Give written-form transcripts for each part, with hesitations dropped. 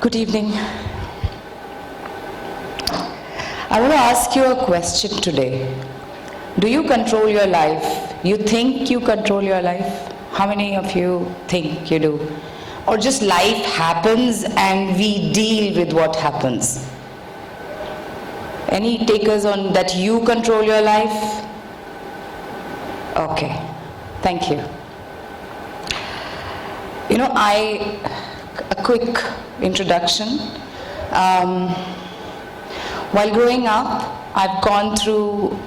Good evening. I want to ask you a question today. Do you control your life? You think you control your life? How many of you think you do? Or just life happens and we deal with what happens? Any takers on that you control your life? Okay, thank you. You know, a quick introduction. While growing up, I've gone through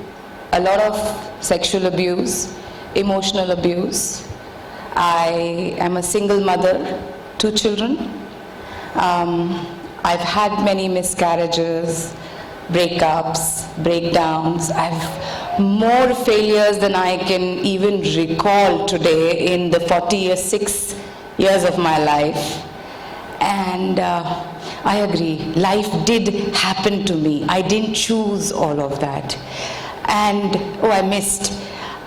a lot of sexual abuse, emotional abuse. I am a single mother, 2 children. I've had many miscarriages, breakups, breakdowns. I've more failures than I can even recall today in the 46 years of my life. And I agree, life did happen to me. I didn't choose all of that. And, I missed.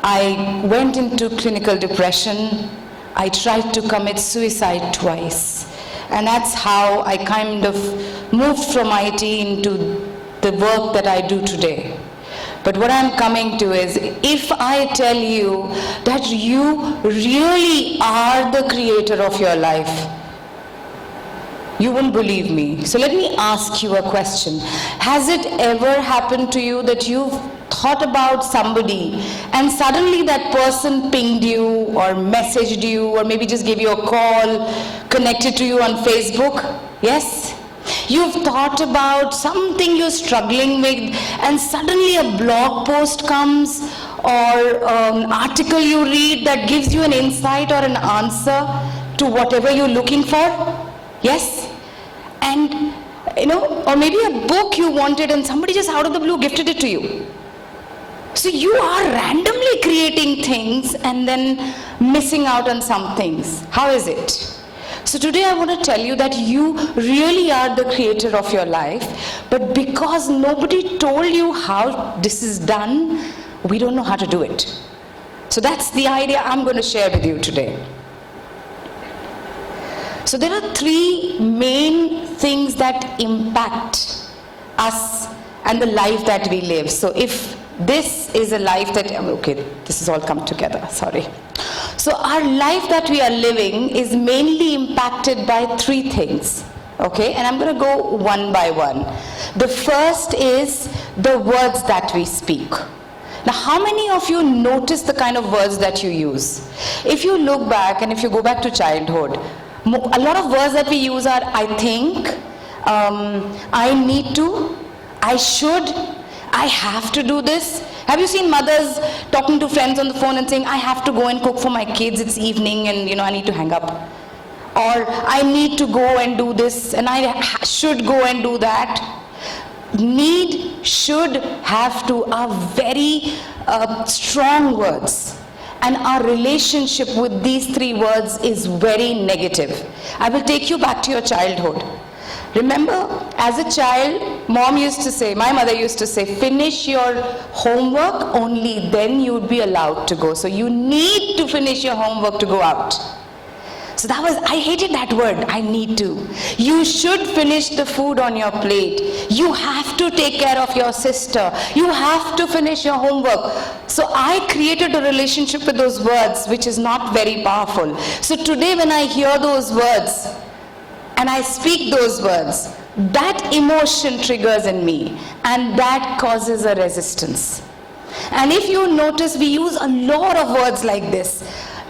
I went into clinical depression. I tried to commit suicide twice. And that's how I kind of moved from IT into the work that I do today. But what I'm coming to is, if I tell you that you really are the creator of your life, you won't believe me. So let me ask you a question. Has it ever happened to you that you've thought about somebody and suddenly that person pinged you or messaged you or maybe just gave you a call, connected to you on Facebook? Yes? You've thought about something you're struggling with and suddenly a blog post comes or an article you read that gives you an insight or an answer to whatever you're looking for? Yes? And, or maybe a book you wanted and somebody just out of the blue gifted it to you. So you are randomly creating things and then missing out on some things. How is it? So today I want to tell you that you really are the creator of your life, but because nobody told you how this is done, we don't know how to do it. So that's the idea I'm going to share with you today. So there are 3 main things that impact us and the life that we live. So if this is a life that, this has all come together, sorry. So our life that we are living is mainly impacted by 3 things, okay? And I'm going to go one by one. The first is the words that we speak. Now, how many of you notice the kind of words that you use? If you look back and if you go back to childhood, a lot of words that we use are I think, I need to, I should, I have to do this. Have you seen mothers talking to friends on the phone and saying, I have to go and cook for my kids, it's evening and I need to hang up. Or I need to go and do this and I should go and do that. Need, should, have to are very strong words. And our relationship with these 3 words is very negative. I will take you back to your childhood. Remember, as a child, mom used to say, my mother used to say, finish your homework, only then you would be allowed to go. So you need to finish your homework to go out. So I hated that word, I need to. You should finish the food on your plate. You have to take care of your sister. You have to finish your homework. So I created a relationship with those words, which is not very powerful. So today when I hear those words, and I speak those words, that emotion triggers in me, and that causes a resistance. And if you notice, we use a lot of words like this.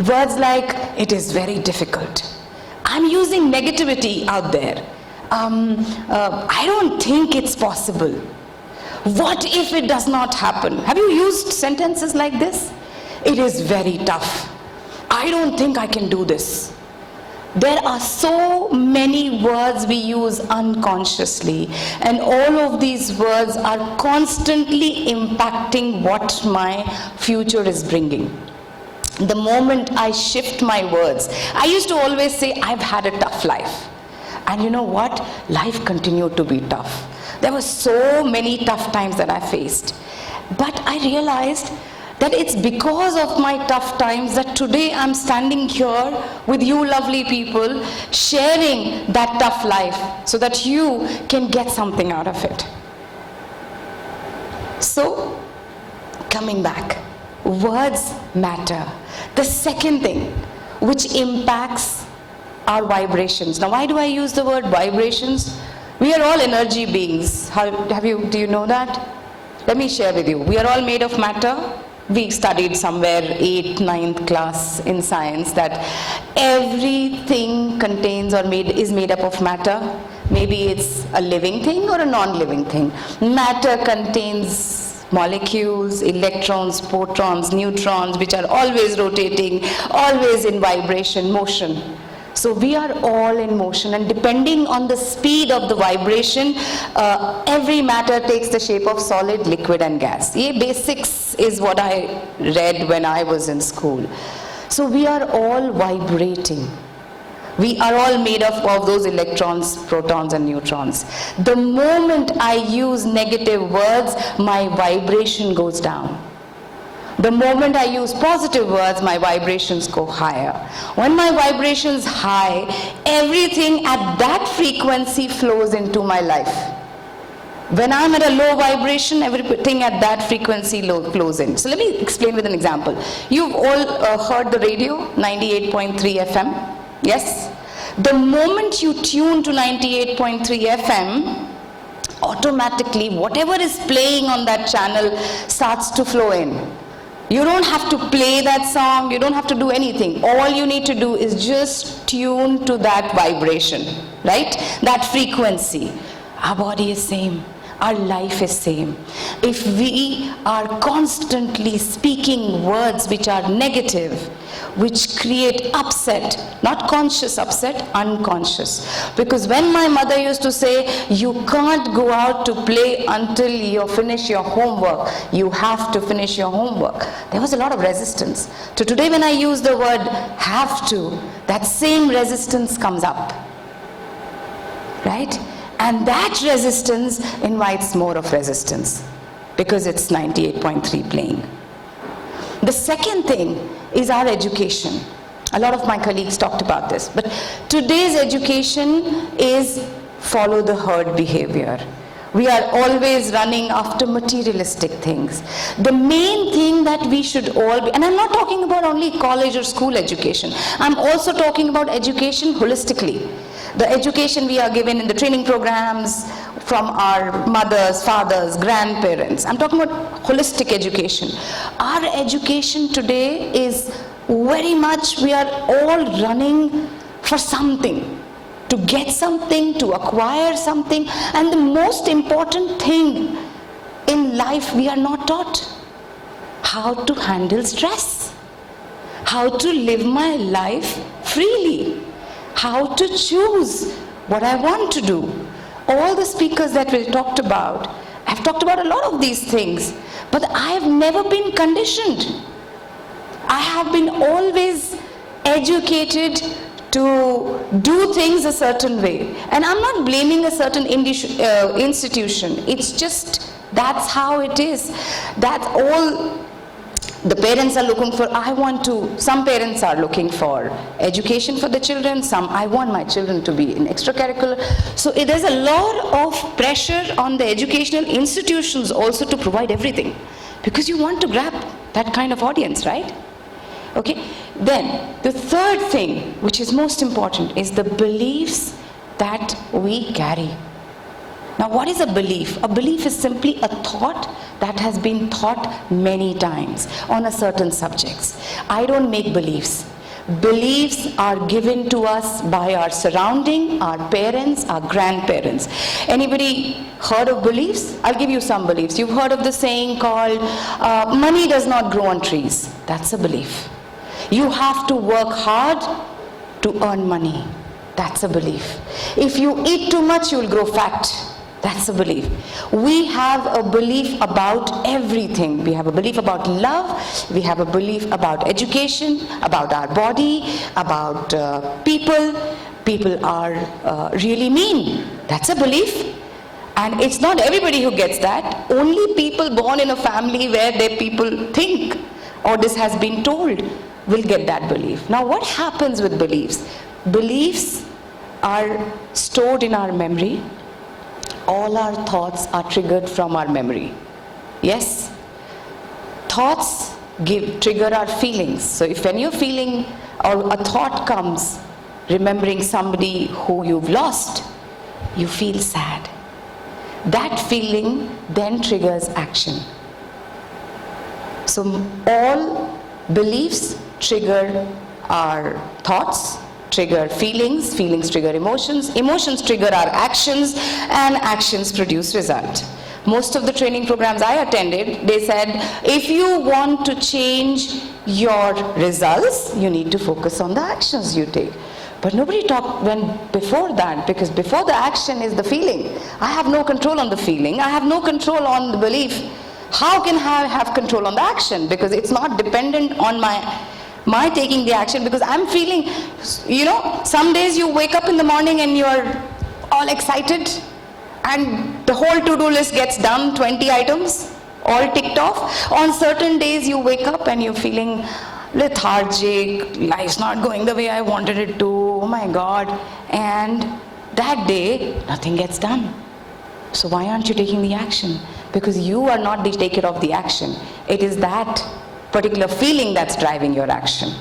Words like, it is very difficult. I'm using negativity out there. I don't think it's possible. What if it does not happen? Have you used sentences like this? It is very tough. I don't think I can do this. There are so many words we use unconsciously, and all of these words are constantly impacting what my future is bringing. The moment I shift my words, I used to always say, I've had a tough life. And you know what? Life continued to be tough. There were so many tough times that I faced. But I realized That it's because of my tough times that today I'm standing here with you lovely people, sharing that tough life so that you can get something out of it. So, coming back, words matter. The second thing which impacts our vibrations. Now, why do I use the word vibrations? We are all energy beings. Do you know that? Let me share with you. We are all made of matter. We studied somewhere 8th, 9th class in science that everything contains or is made up of matter. Maybe it's a living thing or a non-living thing. Matter contains molecules, electrons, protons, neutrons, which are always rotating, always in vibration, motion. So we are all in motion, and depending on the speed of the vibration, every matter takes the shape of solid, liquid and gas. Ye basics is what I read when I was in school. So we are all vibrating. We are all made up of those electrons, protons and neutrons. The moment I use negative words, my vibration goes down. The moment I use positive words, my vibrations go higher. When my vibration's high, everything at that frequency flows into my life. When I'm at a low vibration, everything at that frequency flows in. So let me explain with an example. You've all heard the radio, 98.3 FM. Yes? The moment you tune to 98.3 FM, automatically whatever is playing on that channel starts to flow in. You don't have to play that song, you don't have to do anything. All you need to do is just tune to that vibration, right? That frequency. Our body is same. Our life is same. If we are constantly speaking words which are negative, which create upset, not conscious upset, unconscious. Because when my mother used to say, you can't go out to play until you finish your homework, you have to finish your homework, there was a lot of resistance. So today when I use the word have to, that same resistance comes up, right? And that resistance invites more of resistance because it's 98.3 playing. The second thing is our education. A lot of my colleagues talked about this, but today's education is follow the herd behavior. We are always running after materialistic things. The main thing that we should all be, and I'm not talking about only college or school education, I'm also talking about education holistically. The education we are given in the training programs from our mothers, fathers, grandparents. I'm talking about holistic education. Our education today is very much, we are all running for something, to get something, to acquire something. And the most important thing in life we are not taught: how to handle stress, how to live my life freely, how to choose what I want to do. All the speakers that we talked about, I've talked about a lot of these things, but I have never been conditioned. I have been always educated to do things a certain way. And I'm not blaming a certain institution. It's just, that's how it is. That's all. The parents are looking for, some parents are looking for education for the children, some, I want my children to be in extracurricular. So there's a lot of pressure on the educational institutions also to provide everything, because you want to grab that kind of audience, right? Okay, then the third thing, which is most important, is the beliefs that we carry. Now, what is a belief? A belief is simply a thought that has been thought many times on a certain subjects. I don't make beliefs. Beliefs are given to us by our surrounding, our parents, our grandparents. Anybody heard of beliefs? I'll give you some beliefs. You've heard of the saying called, money does not grow on trees. That's a belief. You have to work hard to earn money. That's a belief. If you eat too much, you will grow fat. That's a belief. We have a belief about everything. We have a belief about love. We have a belief about education, about our body, about people. People are really mean. That's a belief. And it's not everybody who gets that. Only people born in a family where their people think, or this has been told, will get that belief. Now what happens with beliefs? Beliefs are stored in our memory. All our thoughts are triggered from our memory. Yes? Thoughts trigger our feelings. So if when you're feeling, or a thought comes, remembering somebody who you've lost, you feel sad. That feeling then triggers action. So all beliefs trigger our thoughts, trigger feelings, feelings trigger emotions, emotions trigger our actions, and actions produce result. Most of the training programs I attended, they said, if you want to change your results, you need to focus on the actions you take. But nobody went before that, because before the action is the feeling. I have no control on the feeling. I have no control on the belief. How can I have control on the action? Because it's not dependent on my taking the action, because I'm feeling, some days you wake up in the morning and you're all excited and the whole to-do list gets done, 20 items, all ticked off. On certain days you wake up and you're feeling lethargic, life's not going the way I wanted it to, oh my God, and that day nothing gets done. So why aren't you taking the action? Because you are not the taker of the action. It is that particular feeling that's driving your action,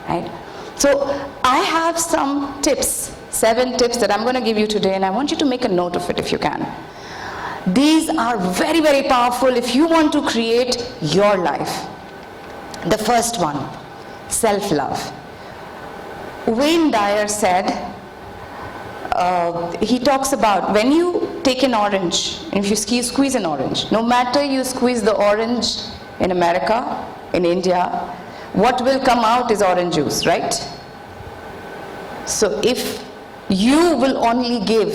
right? So I have some tips, 7 tips that I'm going to give you today, and I want you to make a note of it if you can. These are very, very powerful if you want to create your life. The first one, self-love. Wayne Dyer said, he talks about when you take an orange, and if you squeeze an orange, no matter you squeeze the orange in America, in India, what will come out is orange juice, right? So if you will only give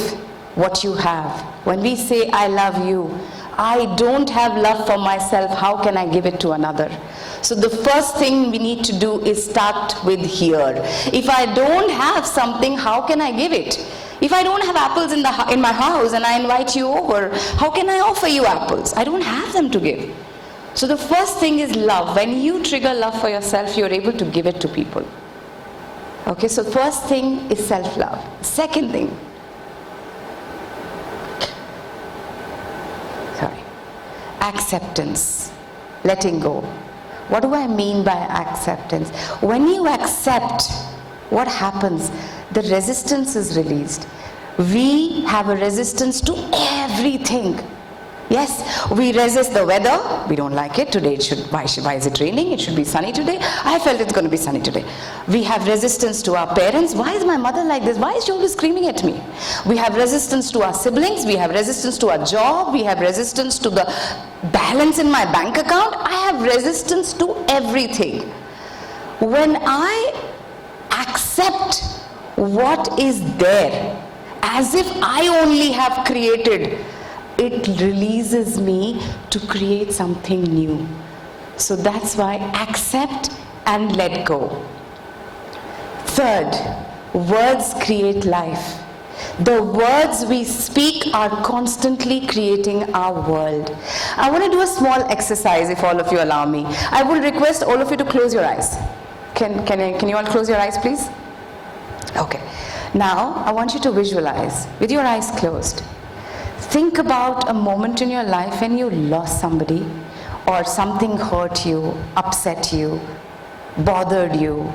what you have, when we say I love you, I don't have love for myself, how can I give it to another? So the first thing we need to do is start with here. If I don't have something, how can I give it? If I don't have apples in my house and I invite you over, how can I offer you apples? I don't have them to give. So the first thing is love. When you trigger love for yourself, you're able to give it to people. Okay, so first thing is self-love. Second thing, acceptance, letting go. What do I mean by acceptance? When you accept, what happens? The resistance is released. We have a resistance to everything. Yes, we resist the weather. We don't like it. Today why is it raining? It should be sunny today. I felt it's going to be sunny today. We have resistance to our parents. Why is my mother like this? Why is she always screaming at me? We have resistance to our siblings. We have resistance to our job. We have resistance to the balance in my bank account. I have resistance to everything. When I accept what is there, as if I only have created, it releases me to create something new. So that's why accept and let go. Third, words create life. The words we speak are constantly creating our world. I want to do a small exercise, if all of you allow me. I will request all of you to close your eyes. Can you all close your eyes, please? Okay. Now, I want you to visualize, with your eyes closed. Think about a moment in your life when you lost somebody, or something hurt you, upset you, bothered you,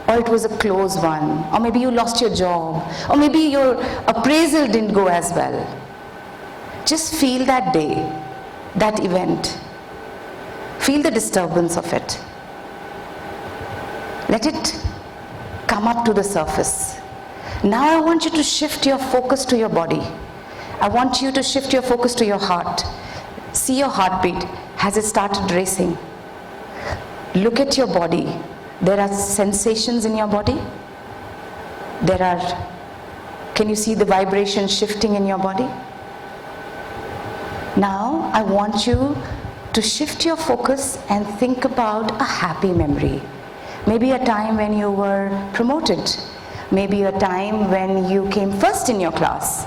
or it was a close one, or maybe you lost your job, or maybe your appraisal didn't go as well. Just feel that day, that event. Feel the disturbance of it. Let it come up to the surface. Now I want you to shift your focus to your body. I want you to shift your focus to your heart. See your heartbeat. Has it started racing? Look at your body. There are sensations in your body. Can you see the vibration shifting in your body? Now I want you to shift your focus and think about a happy memory. Maybe a time when you were promoted. Maybe a time when you came first in your class.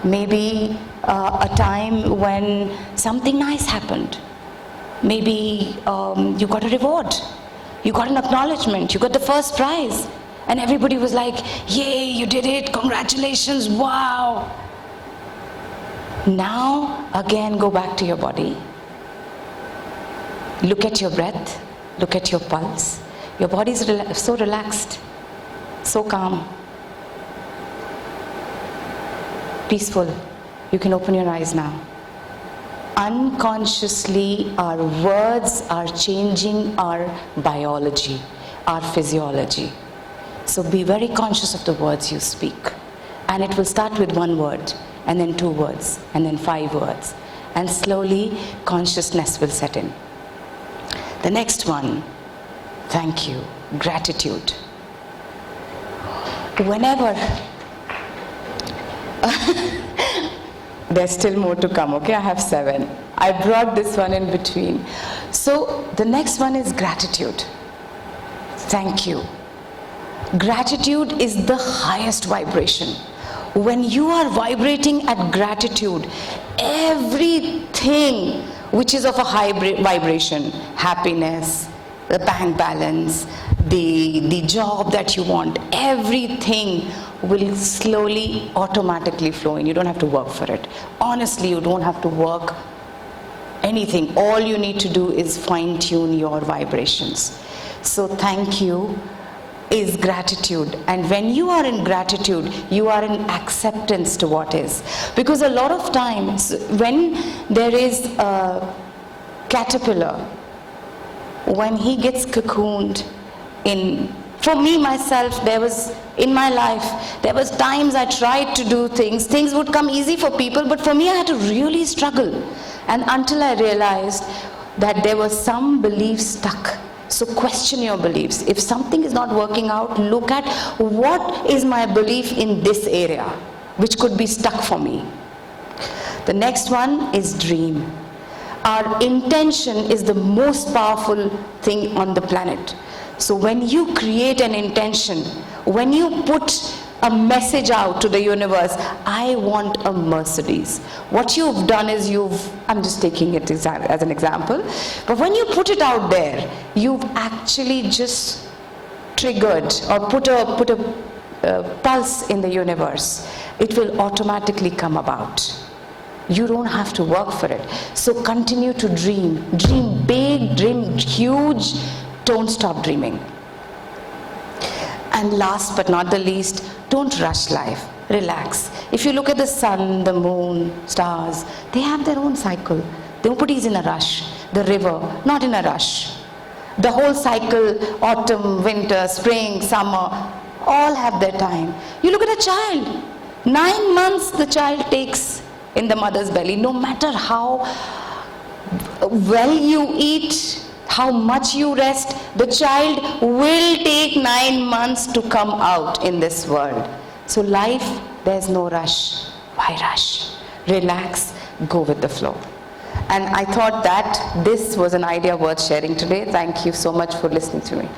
Maybe a time when something nice happened. Maybe you got a reward. You got an acknowledgement. You got the first prize. And everybody was like, yay, you did it. Congratulations. Wow. Now, again, go back to your body. Look at your breath. Look at your pulse. Your body is so relaxed, so calm, peaceful. You can open your eyes now. Unconsciously, our words are changing our biology, our physiology. So be very conscious of the words you speak. And it will start with one word, and then 2 words, and then 5 words. And slowly, consciousness will set in. The next one, thank you, gratitude. Whenever, there's still more to come, okay? I have 7. I brought this one in between. So the next one is gratitude. Thank you. Gratitude is the highest vibration. When you are vibrating at gratitude, everything which is of a high vibration, happiness, the bank balance, the job that you want, everything will slowly, automatically flow in. You don't have to work for it. Honestly, you don't have to work anything. All you need to do is fine-tune your vibrations. So thank you is gratitude. And when you are in gratitude, you are in acceptance to what is. Because a lot of times, when there is a caterpillar, when he gets cocooned for me myself, in my life, there was times I tried to do things would come easy for people, but for me I had to really struggle. And until I realized that there was some belief stuck. So question your beliefs. If something is not working out, look at what is my belief in this area, which could be stuck for me. The next one is dream. Our intention is the most powerful thing on the planet. So when you create an intention, when you put a message out to the universe, I want a Mercedes. What you've done is I'm just taking it as an example, but when you put it out there, you've actually just triggered or put a pulse in the universe. It will automatically come about. You don't have to work for it. So continue to dream. Dream big, dream huge. Don't stop dreaming. And last but not the least, don't rush life. Relax. If you look at the sun, the moon, stars, they have their own cycle. Nobody's in a rush. The river, not in a rush. The whole cycle, autumn, winter, spring, summer, all have their time. You look at a child. 9 months the child takes in the mother's belly. No matter how well you eat, how much you rest, the child will take 9 months to come out in this world. So life, there's no rush. Why rush? Relax, go with the flow. And I thought that this was an idea worth sharing today. Thank you so much for listening to me.